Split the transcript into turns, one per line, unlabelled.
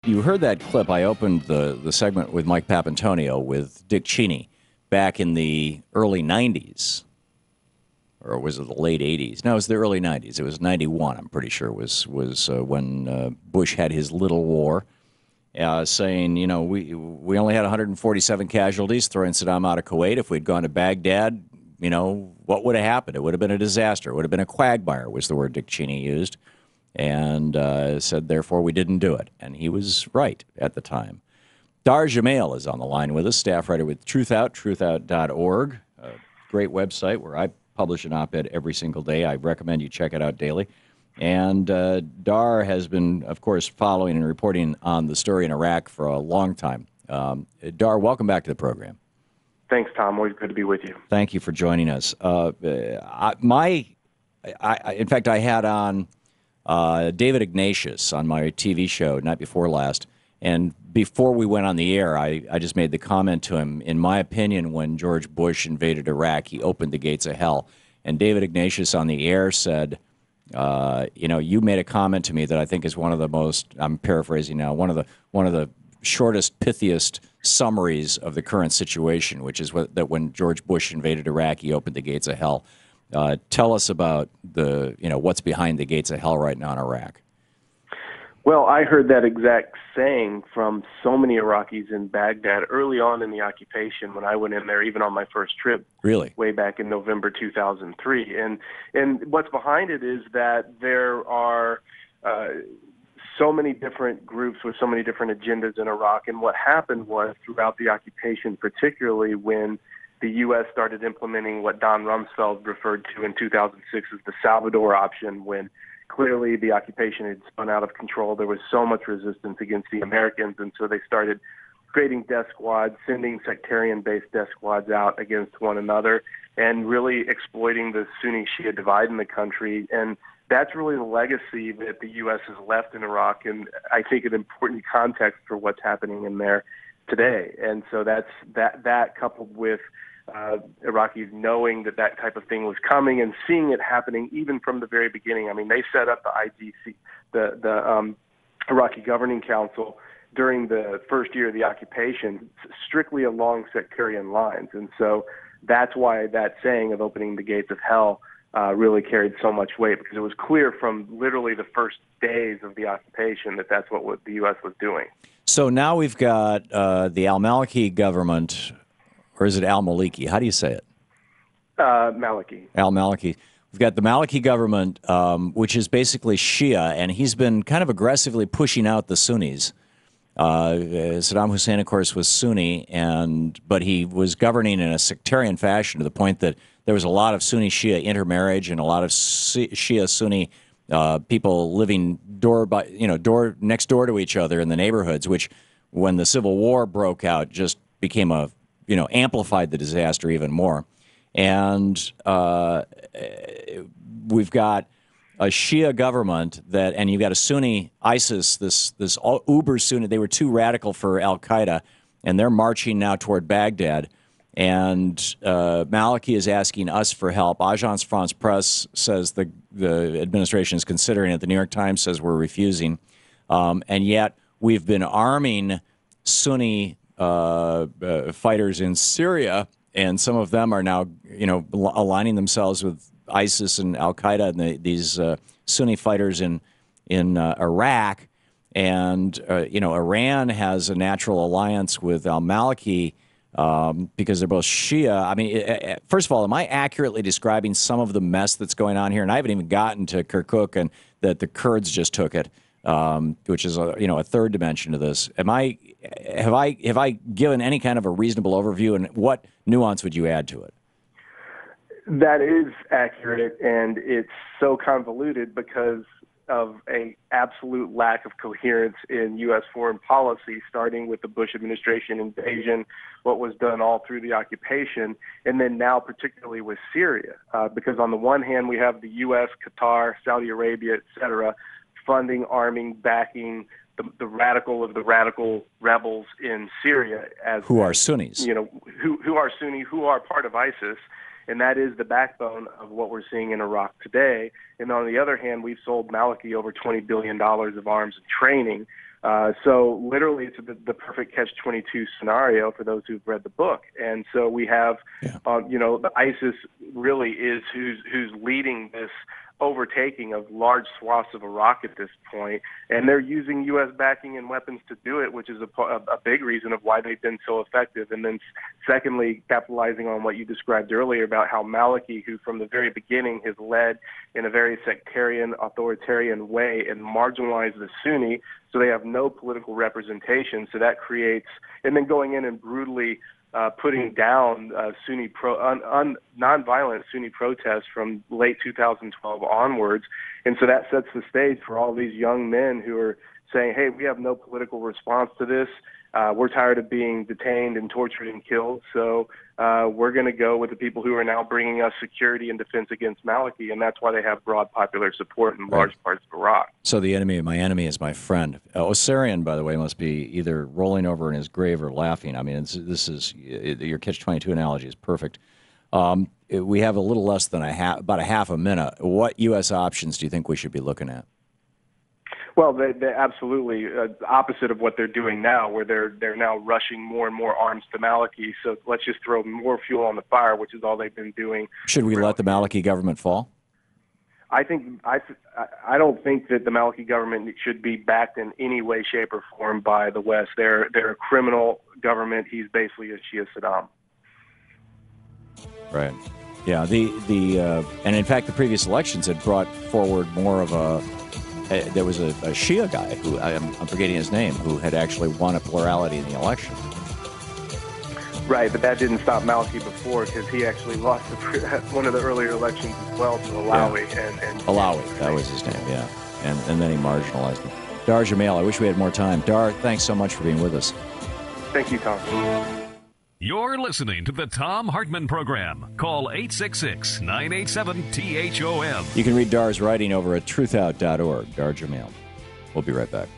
You heard that clip. I opened the segment with Mike Papantonio with Dick Cheney back in the early 90s. Or was it the late 80s? No, it was the early 90s. It was 91, I'm pretty sure, was when Bush had his little war, saying, you know, we only had 147 casualties throwing Saddam out of Kuwait. If we'd gone to Baghdad, you know, what would have happened? It would have been a disaster. It would have been a quagmire, was the word Dick Cheney used, and said, therefore, we didn't do it. And he was right at the time. Dahr Jamail is on the line with us, staff writer with Truthout, truthout.org, a great website where I publish an op-ed every single day. I recommend you check it out daily. And Dahr has been, of course, following and reporting on the story in Iraq for a long time. Dahr, welcome back to the program.
Thanks, Tom. Always good to be with you.
Thank you for joining us. In fact, I had on David Ignatius on my TV show night before last, and before we went on the air, I just made the comment to him, in my opinion, when George Bush invaded Iraq, he opened the gates of hell. And David Ignatius on the air said, you know, you made a comment to me that I think is one of the most, I'm paraphrasing now, one of the shortest, pithiest summaries of the current situation, which is that when George Bush invaded Iraq, he opened the gates of hell. Tell us about what's behind the gates of hell right now in Iraq.
Well, I heard that exact saying from so many Iraqis in Baghdad early on in the occupation when I went in there, even on my first trip.
Really?
Way back in November 2003. And what's behind it is that there are so many different groups with so many different agendas in Iraq. And what happened was throughout the occupation, particularly when the U.S. started implementing what Don Rumsfeld referred to in 2006 as the Salvador option, when clearly the occupation had spun out of control. There was so much resistance against the Americans, and so they started creating death squads, sending sectarian-based death squads out against one another, and really exploiting the Sunni-Shia divide in the country. And that's really the legacy that the U.S. has left in Iraq, and I think an important context for what's happening in there today. And so that's that coupled with Iraqis knowing that type of thing was coming and seeing it happening even from the very beginning. I mean, they set up the IGC, the Iraqi Governing Council, during the first year of the occupation, strictly along sectarian lines. And so that's why that saying of opening the gates of hell really carried so much weight, because it was clear from literally the first days of the occupation that that's what the U.S. was doing.
So now we've got the al-Maliki government. Or is it al-Maliki? How do you say it?
Maliki.
Al-Maliki. We've got the Maliki government, which is basically Shia, and he's been kind of aggressively pushing out the Sunnis. Saddam Hussein, of course, was Sunni, but he was governing in a sectarian fashion to the point that there was a lot of Sunni-Shia intermarriage and a lot of Shia-Sunni people living next door to each other in the neighborhoods, which, when the Civil War broke out, just became amplified the disaster even more. And we've got a Shia government and you've got a Sunni ISIS, this uber Sunni. They were too radical for Al-Qaeda, and they're marching now toward Baghdad. And Maliki is asking us for help. Agence France-Presse says the administration is considering it. The New York Times says we're refusing. And yet we've been arming Sunni fighters in Syria, and some of them are now, aligning themselves with ISIS and Al-Qaeda and these Sunni fighters in Iraq. And, Iran has a natural alliance with al-Maliki because they're both Shia. I mean, first of all, am I accurately describing some of the mess that's going on here? And I haven't even gotten to Kirkuk and that the Kurds just took it, which is a third dimension to this. Have I given any kind of a reasonable overview, and what nuance would you add to it?
That is accurate, and it's so convoluted because of a absolute lack of coherence in U.S. foreign policy, starting with the Bush administration invasion, what was done all through the occupation, and then now particularly with Syria. Because on the one hand, we have the U.S., Qatar, Saudi Arabia, et cetera, funding, arming, backing the radical of the radical rebels in Syria,
who are Sunnis,
who are Sunni, who are part of ISIS, and that is the backbone of what we're seeing in Iraq today. And on the other hand, we've sold Maliki over $20 billion of arms and training So literally, it's the perfect catch-22 scenario for those who've read the book. And so we have, the ISIS really is who's leading this overtaking of large swaths of Iraq at this point, and they're using U.S. backing and weapons to do it, which is a big reason of why they've been so effective. And then secondly, capitalizing on what you described earlier about how Maliki, who from the very beginning has led in a very sectarian, authoritarian way and marginalized the Sunni, so they have no political representation. So that creates, and then going in and brutally putting down nonviolent Sunni protests from late 2012 onwards. And so that sets the stage for all these young men who are saying, hey, we have no political response to this. We're tired of being detained and tortured and killed. So we're going to go with the people who are now bringing us security and defense against Maliki. And that's why they have broad popular support in large parts of Iraq.
So the enemy of my enemy is my friend. Osirian, by the way, must be either rolling over in his grave or laughing. I mean, this is your catch-22 analogy is perfect. We have a little less than about a half a minute. What U.S. options do you think we should be looking at?
Well, they're absolutely opposite of what they're doing now, where they're now rushing more and more arms to Maliki. So let's just throw more fuel on the fire, which is all they've been doing.
Should we let the Maliki government fall?
I don't think that the Maliki government should be backed in any way, shape, or form by the West. They're a criminal government. He's basically a Shia Saddam. Right.
Yeah. And in fact, the previous elections had brought forward more of a. There was a Shia guy who I'm forgetting his name, who had actually won a plurality in the election.
Right, but that didn't stop Maliki before, because he actually lost one of the earlier elections as well to Alawi.
Yeah. And Alawi, that was his name, yeah. And then he marginalized him. Dahr Jamail, I wish we had more time. Dahr, thanks so much for being with us.
Thank you, Tom.
You're listening to the Thom Hartmann Program. Call 866-987-THOM.
You can read Dahr's writing over at truthout.org. Dahr Jamail. We'll be right back.